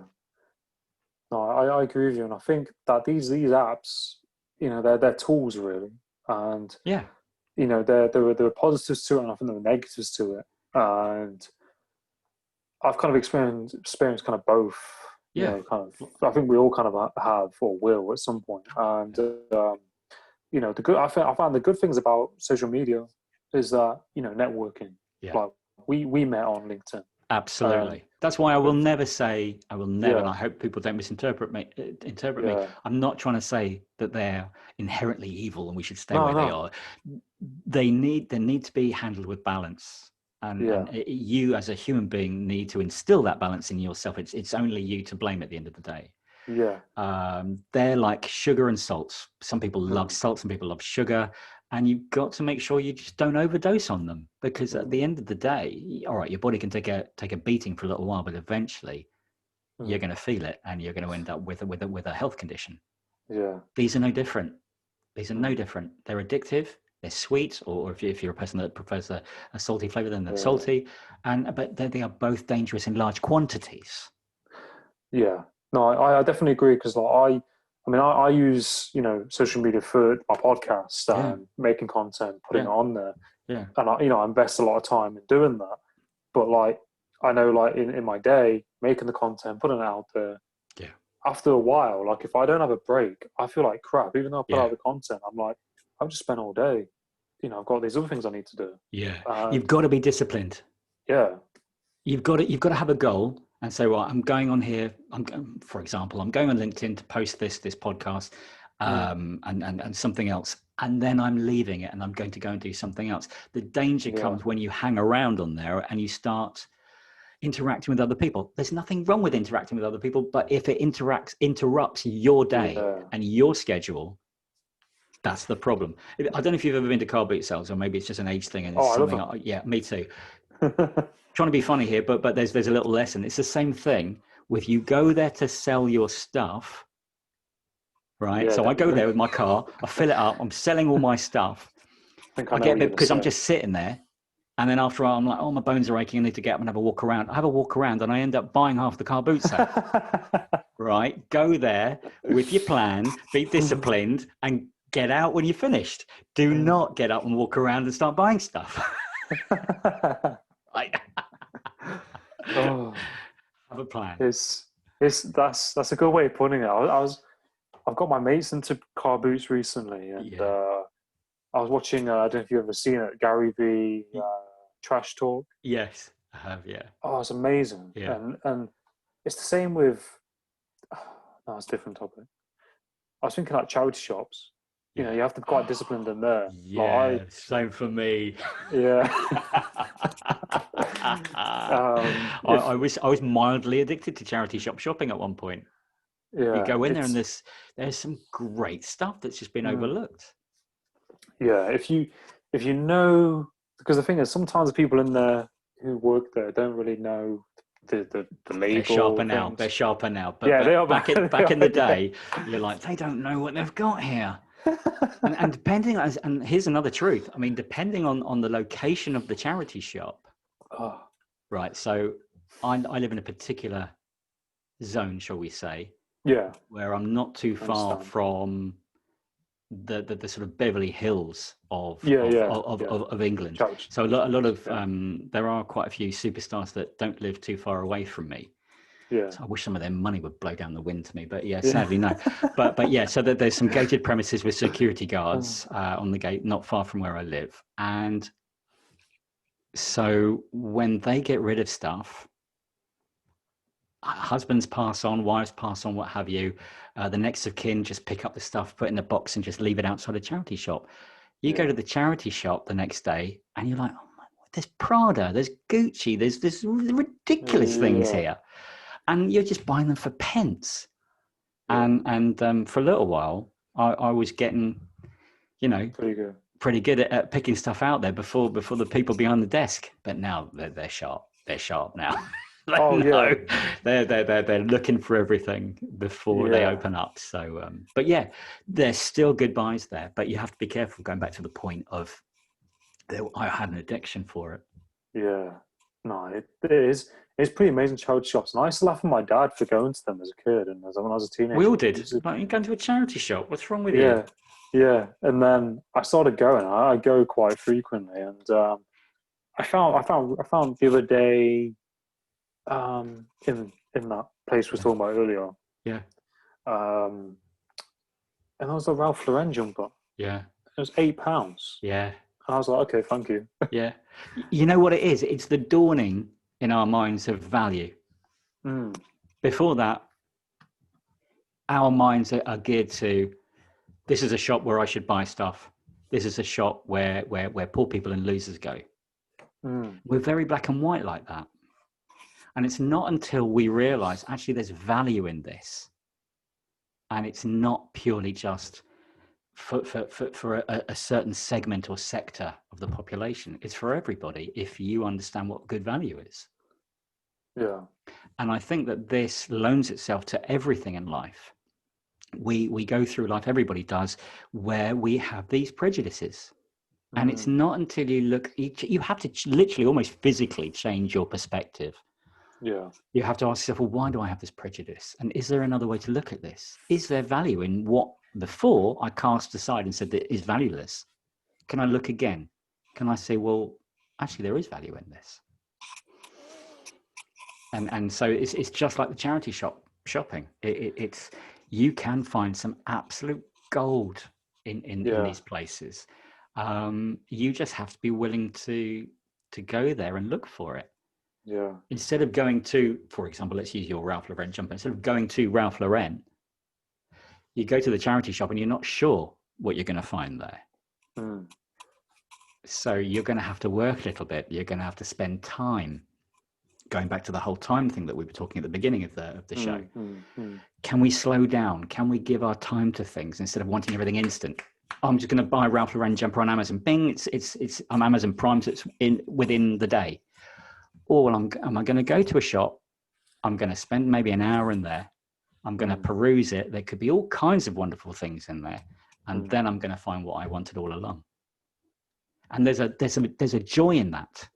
No, I agree with you, and I think that these apps, they're tools really, and there are positives to it, and I think there are negatives to it, and I've kind of experienced kind of both. I think we all kind of have or will at some point, and I found the good things about social media is that networking. Like we met on LinkedIn. Absolutely. That's why I will never, and I hope people don't misinterpret me. I'm not trying to say that they're inherently evil and we should stay where they are. They need to be handled with balance. And you as a human being need to instill that balance in yourself. It's only you to blame at the end of the day. They're like sugar and salt. Some people love salt, some people love sugar. And you've got to make sure you just don't overdose on them, because at the end of the day, all right, your body can take a beating for a little while, but eventually you're going to feel it, and you're going to end up with a health condition. These are no different. They're addictive. they're sweet, or if you're a person that prefers a salty flavor, then they're salty. But they are both dangerous in large quantities. Yeah, no, I definitely agree, because like I use, social media for my podcast, making content, putting it on there, and I invest a lot of time in doing that. But like I know, like in my day, making the content, putting it out there. Yeah. After a while, like if I don't have a break, I feel like crap. Even though I put out the content, I'm like, I've just spent all day. I've got these other things I need to do. Yeah. You've got to be disciplined. Yeah. You've got to have a goal and say, well, I'm going on here. For example, I'm going on LinkedIn to post this podcast and something else. And then I'm leaving it and I'm going to go and do something else. The danger comes when you hang around on there and you start interacting with other people. There's nothing wrong with interacting with other people, but if it interrupts your day and your schedule, that's the problem. I don't know if you've ever been to car boot sales, or maybe it's just an age thing and it's something. Yeah, me too. Trying to be funny here, but there's a little lesson. It's the same thing with you go there to sell your stuff, right? So I go there with my car, I fill it up, I'm selling all my stuff. I get a bit because I'm just sitting there. And then after a while, I'm like, oh, my bones are aching. I need to get up and have a walk around. I have a walk around and I end up buying half the car boot sale. Right? Go there with your plan, be disciplined, and get out when you're finished. Do not get up and walk around and start buying stuff. Have a plan. That's a good way of putting it. I've got my mates into car boots recently, and I was watching. I don't know if you've ever seen it, Gary V. Trash Talk. Yes, I have. Yeah. Oh, it's amazing. Yeah. And it's the same with. No, it's a different topic. I was thinking like charity shops. You have to be quite disciplined in there. Yeah, same for me. Yeah. I was mildly addicted to charity shop shopping at one point. Yeah. You go in there and there's some great stuff that's just been overlooked. Yeah, if you know, because the thing is, sometimes the people in there who work there don't really know the label. They're sharper now. But they are back in the day, you're like, they don't know what they've got here. and depending on, and here's another truth. I mean, depending on the location of the charity shop, right? So I live in a particular zone, shall we say? Yeah. Where I'm not too far from the sort of Beverly Hills of England. Church. So a lot of there are quite a few superstars that don't live too far away from me. Yeah. So I wish some of their money would blow down the wind to me, but sadly no. But yeah, so that there's some gated premises with security guards on the gate, not far from where I live, and so when they get rid of stuff, husbands pass on, wives pass on, what have you. The next of kin just pick up the stuff, put it in a box, and just leave it outside a charity shop. You go to the charity shop the next day, and you're like, oh my, there's Prada, there's Gucci, there's ridiculous things here, and you're just buying them for pence. And for a little while, I was getting, pretty good at picking stuff out there before the people behind the desk. But now they're sharp. They're sharp now. They're looking for everything before they open up. So, but yeah, there's still good buys there. But you have to be careful. Going back to the point of, I had an addiction for it. Yeah, no, it is. It's pretty amazing charity shops, and I used to laugh at my dad for going to them as a kid and when I was a teenager. We all did. Like, you're going to a charity shop. What's wrong with you? Yeah. And then I started going. I go quite frequently, and I found the other day. In that place we were talking about earlier. Yeah. And there was a Ralph Lauren jumper. Yeah. It was £8. Yeah. And I was like, okay, thank you. Yeah. You know what it is? It's the dawning in our minds of value. Before that, our minds are geared to, this is a shop where I should buy stuff. This is a shop where poor people and losers go. We're very black and white like that. And it's not until we realize actually there's value in this. And it's not purely just for a certain segment or sector of the population. It's for everybody if you understand what good value is. Yeah. And I think that this loans itself to everything in life. We go through life, everybody does, where we have these prejudices. And it's not until you look, you have to literally almost physically change your perspective. Yeah. You have to ask yourself, well, why do I have this prejudice? And is there another way to look at this? Is there value in what before I cast aside and said that is valueless? Can I look again? Can I say, well, actually, there is value in this? And so it's just like the charity shopping. It's you can find some absolute gold in these places. You just have to be willing to go there and look for it. Yeah. Instead of going to, for example, let's use your Ralph Lauren jumper. Instead of going to Ralph Lauren, you go to the charity shop and you're not sure what you're going to find there. So you're going to have to work a little bit. You're going to have to spend time. Going back to the whole time thing that we were talking at the beginning of the show. Can we slow down? Can we give our time to things instead of wanting everything instant? Oh, I'm just going to buy a Ralph Lauren jumper on Amazon. Bing, it's on Amazon Prime, so it's within the day. Or well, am I going to go to a shop? I'm going to spend maybe an hour in there. I'm going to peruse it. There could be all kinds of wonderful things in there, and then I'm going to find what I wanted all along. And there's a joy in that.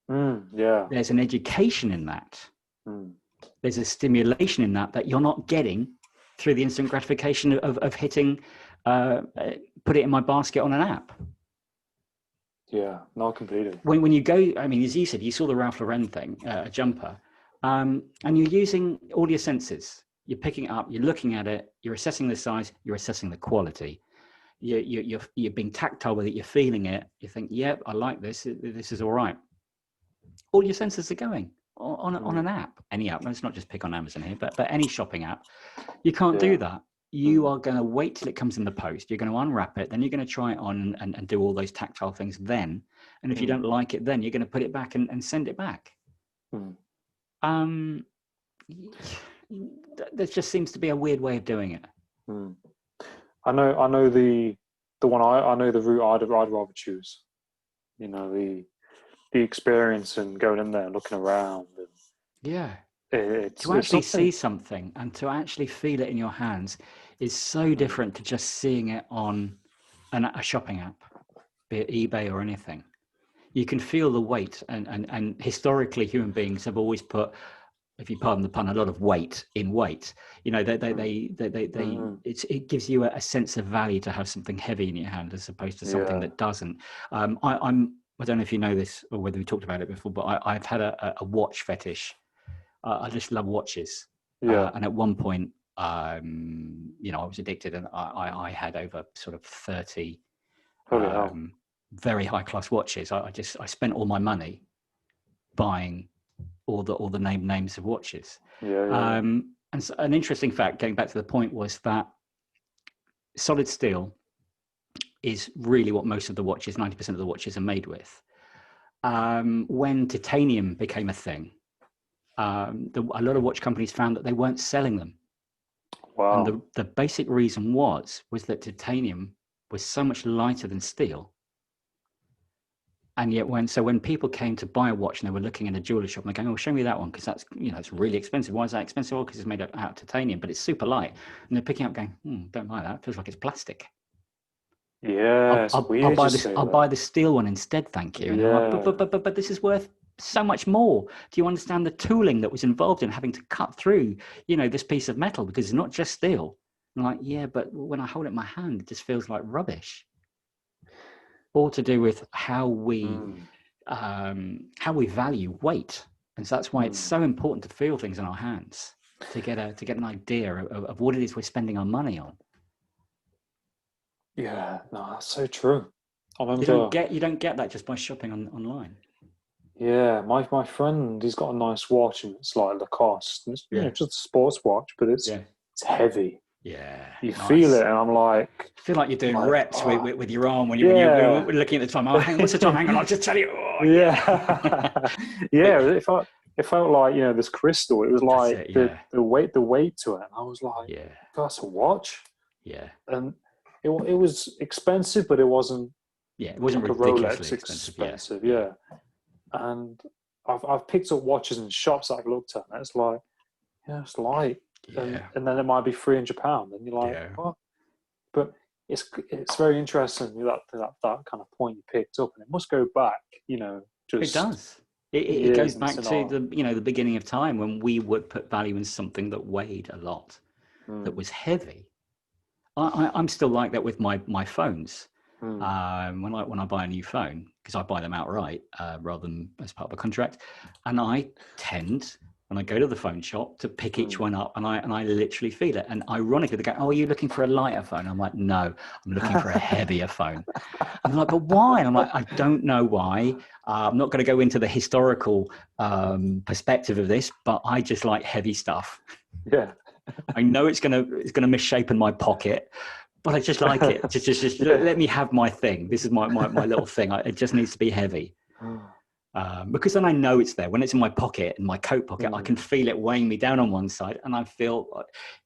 Yeah. There's an education in that. There's a stimulation in that you're not getting through the instant gratification of hitting, put it in my basket on an app. Yeah, not completely. When you go, I mean, as you said, you saw the Ralph Lauren thing, a jumper, and you're using all your senses. You're picking it up, you're looking at it, you're assessing the size, you're assessing the quality. You're being tactile with it, you're feeling it. You think, yep, I like this. This is all right. All your senses are going on an app, any app. Let's not just pick on Amazon here, but any shopping app. You can't do that. You are going to wait till it comes in the post. You're going to unwrap it. Then you're going to try it on and do all those tactile things then. And if you don't like it, then you're going to put it back and send it back. There just seems to be a weird way of doing it. I know the one I know the route I'd rather choose. You know, the experience and going in there and looking around. And to actually see something and to actually feel it in your hands is so different to just seeing it on a shopping app, be it eBay or anything. You can feel the weight, and historically human beings have always put, if you pardon the pun, a lot of weight in weight. You know, it gives you a sense of value to have something heavy in your hand as opposed to something that doesn't. I don't know if you know this or whether we talked about it before, but I've had a watch fetish. I just love watches. And at one point, I was addicted, and I had over sort of 30 very high class watches. I spent all my money buying all the names of watches. And so an interesting fact, going back to the point, was that solid steel is really what most of the watches, 90% of the watches, are made with. When titanium became a thing, a lot of watch companies found that they weren't selling them. Wow. And the basic reason was that titanium was so much lighter than steel. And yet when people came to buy a watch and they were looking in a jeweler shop and they're going, oh, show me that one, because that's, it's really expensive. Why is that expensive? Well, because it's made out of titanium, but it's super light. And they're picking up going, don't like that. It feels like it's plastic. Yeah, I'll buy the steel one instead, thank you. And they're like, but this is worth so much more. Do you understand the tooling that was involved in having to cut through, this piece of metal, because it's not just steel? I'm like, yeah, but when I hold it in my hand, it just feels like rubbish. All to do with how we value weight, and so that's why it's so important to feel things in our hands to get an idea of what it is we're spending our money on. Yeah, no, that's so true. I remember you don't get that just by shopping online. Yeah, my friend, he's got a nice watch, and it's like Lacoste. And it's just a sports watch, but it's heavy. Yeah, you feel it, and I'm like, I feel like you're doing reps with your arm when you're looking at the time. Oh, what's the time? Hang on, I'll just tell you. Oh, It felt like this crystal. It was like the weight to it, and I was like, that's a watch. Yeah, and it was expensive, but it wasn't. Yeah, it wasn't like ridiculously a Rolex expensive. Yeah. And I've picked up watches in shops that I've looked at, and it's like, it's light. And then it might be £300, and you're like, what? But it's very interesting that kind of point you picked up, and it must go back, It just does. It years goes back into to our. the beginning of time when we would put value in something that weighed a lot, that Mm, was heavy. I'm still like that with my phones. mm, When I buy a new phone, because I buy them outright rather than as part of a contract, and I tend, when I go to the phone shop, to pick each mm. one up, and I literally feel it. And ironically, they go, "Oh, are you looking for a lighter phone?" I'm like, "No, I'm looking for a heavier phone." And they're like, "But why?" And I'm like, "I don't know why. I'm not going to go into the historical perspective of this, but I just like heavy stuff. Yeah. I know it's gonna misshapen my pocket, but I just like it. Just Yeah. let me have my thing. This is my little thing. It just needs to be heavy. Because then I know it's there. When it's in my pocket, in my coat pocket, I can Mm, feel it weighing me down on one side. And I feel like,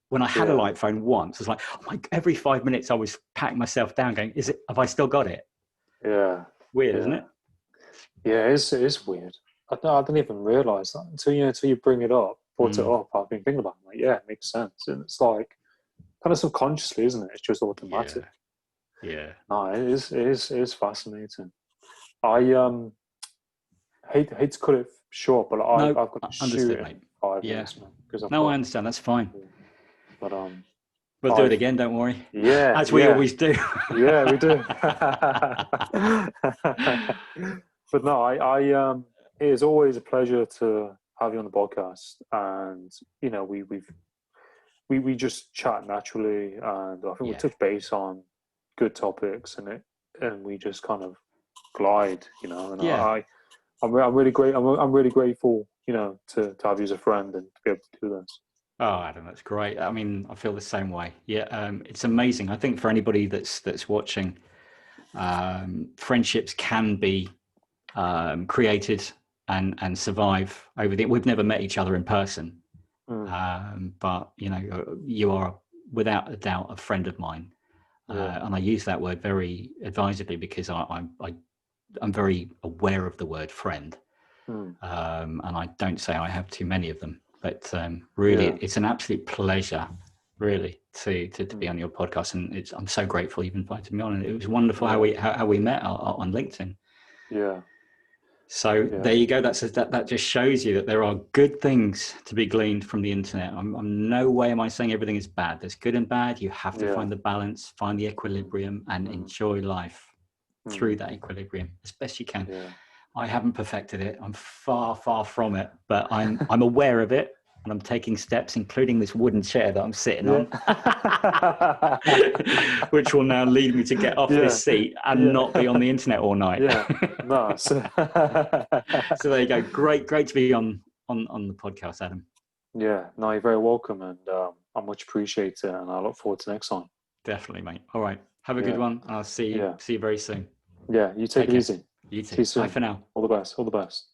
when I had a yeah. light phone once, it's like, oh my, every 5 minutes I was patting myself down going, have I still got it? Yeah. Weird, isn't Yeah. it? Yeah. It is weird. I didn't even realize that until you bring it up, brought it Mm, up. I've been thinking about it. Like, yeah, it makes sense. And it's like kind of subconsciously, isn't it? It's just automatic. yeah. Yeah. No, it is fascinating. I hate to cut it short, but I've No, got to shoot understood, in mate. 5 minutes, Yeah. man, because I've No, I got. understand. That's fine. But We'll do it I've again. Don't worry. yeah, As we yeah, always do. yeah, we do. But no, it is always a pleasure to have you on the podcast, and we just chat naturally, and I think we Yeah. touch base on good topics, and we just kind of glide, and Yeah. I'm really great. I'm really grateful, to have you as a friend and to be able to do this. Oh, Adam, that's great. I mean, I feel the same way. Yeah, it's amazing. I think for anybody that's watching, friendships can be created and survive over the. We've never met each other in person, Mm, but you are without a doubt a friend of mine, yeah. and I use that word very advisedly because I'm very aware of the word friend. Mm, And I don't say I have too many of them, but really, yeah. it's an absolute pleasure, really, to be Mm, on your podcast, and I'm so grateful you've invited me on, and it was wonderful how yeah. we met on LinkedIn. Yeah. So Yeah. there you go. That just shows you that there are good things to be gleaned from the internet. I'm no way am I saying everything is bad. There's good and bad. You have to Yeah. find the balance, find the Mm, equilibrium, and mm, enjoy life through mm, that equilibrium as best you can. yeah. I haven't perfected it. I'm far, far from it, but I'm aware of it, and I'm taking steps, including this wooden chair that I'm sitting Yeah. on, which will now lead me to get off Yeah. this seat and not be on Yeah. the internet all night. Yeah. Nice. So there you go. Great to be on the podcast, Adam. Yeah. No, you're very welcome, and I much appreciate it, and I look forward to next time. Definitely, mate. All right. Have a good Yeah. one. I'll see Yeah. you very soon. Yeah. You take Take it care. easy. You See you too. Bye soon. for now. All the best. All the best.